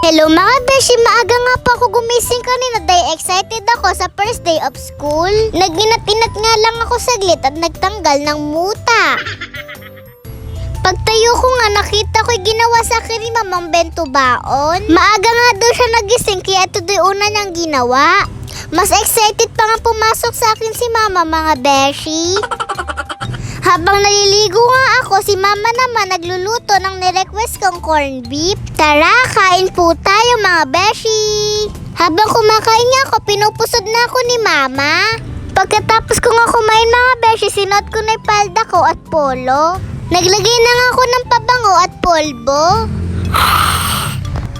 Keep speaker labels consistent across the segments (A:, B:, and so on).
A: Hello mga beshi, maaga nga po ako gumising kanina dahil excited ako sa first day of school. Naginat-inat nga lang ako saglit at nagtanggal ng muta. Pagtayo ko nga, nakita ko'y ginawa sa akin ni Mamang bento baon. Maaga nga daw siya nagising kaya ito do'y una niyang ginawa. Mas excited pa nga pumasok sa akin si Mama mga beshi. Habang naliligo nga ako, si Mama naman nagluluto ng nirequest kong corned beef. Tara, kain po tayo mga beshi. Habang kumakain nga ako, pinupusod na ako ni Mama. Pagkatapos ko nga kumain mga beshi, sinuot ko na yung palda ko at polo. Naglagay na nga ako ng pabango at polvo.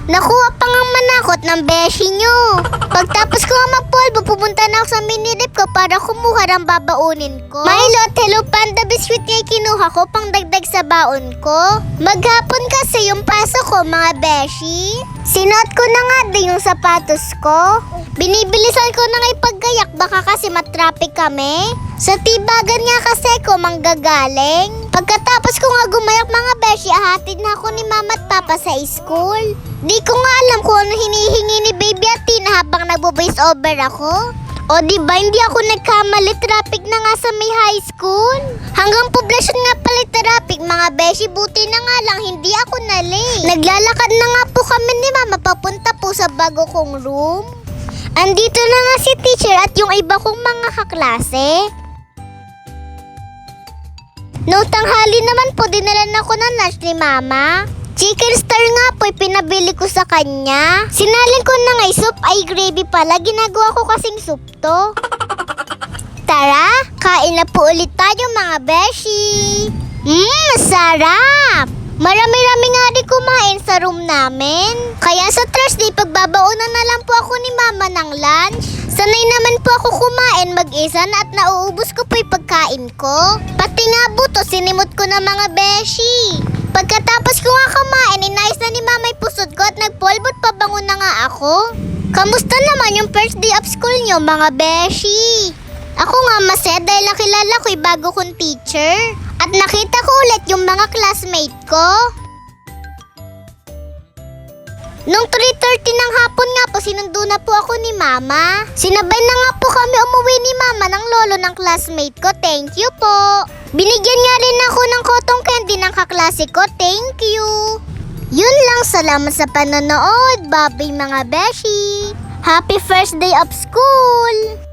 A: Nakuha pa nga manakot ng beshi nyo. Pagtapos ko nga magpolvo, pupunta na ako sa mini-rip ko para kumuha ng babaunin ko. Milo at Hello Panda biscuit nga kinuha ko pang dagdag sa baon ko. Maghapon kasi yung pasok ko mga beshi. Sinuot ko na nga din yung sapatos ko. Binibilisan ko na nga ipaggayak baka kasi matraffic kami. Sa tibagan nga kasi ko manggagaling. Pagkatapos ko nga gumayak mga beshi, ahatid na ako ni Mama at Papa sa school. Di ko nga alam kung ano hinihingi ni Baby at Tina habang nagbo-voice over ako. O diba hindi ako nagkamali, traffic na nga sa may high school. Hanggang poblasyon nga pala traffic mga beshi, buti na nga lang hindi ako na-late. Naglalakad na nga po kami ni Mama papunta po sa bago kong room. Andito na nga si teacher at yung iba kong mga kaklase. Noong tanghali naman po, dinalan ako ng lunch ni Mama. Chicken star nga po, pinabili ko sa kanya. Sinalin ko na nga soup ay gravy pala. Ginagawa ko kasing soup to. Tara, kain na po ulit tayo mga beshi. Masarap! Marami-rami nga rin kumain sa room namin. Kaya sa Thursday, pagbabaunan na lang po ako ni Mama ng lunch. Sanay naman po ako kumain mag-isa na at nauubos ko po yung pagkain ko. Pati nga buto, sinimot ko na mga beshi. Pagkatapos ko nga kumain, inayos na ni Mama yung pusod ko at nagpolbot pabango na nga ako. Kamusta naman yung first day of school nyo mga beshi? Ako nga masaya dahil nakilala ko yung bago kong teacher. At nakita ko ulit yung mga classmate ko. Nung 3:30 ng hapon nga po, sinundo na po ako ni Mama. Sinabay na nga po kami umuwi ni Mama ng lolo ng classmate ko. Thank you po. Binigyan nga rin ako ng cotton candy ng kaklase ko. Thank you. Yun lang, salamat sa panonood. Bye-bye mga beshi. Happy first day of school.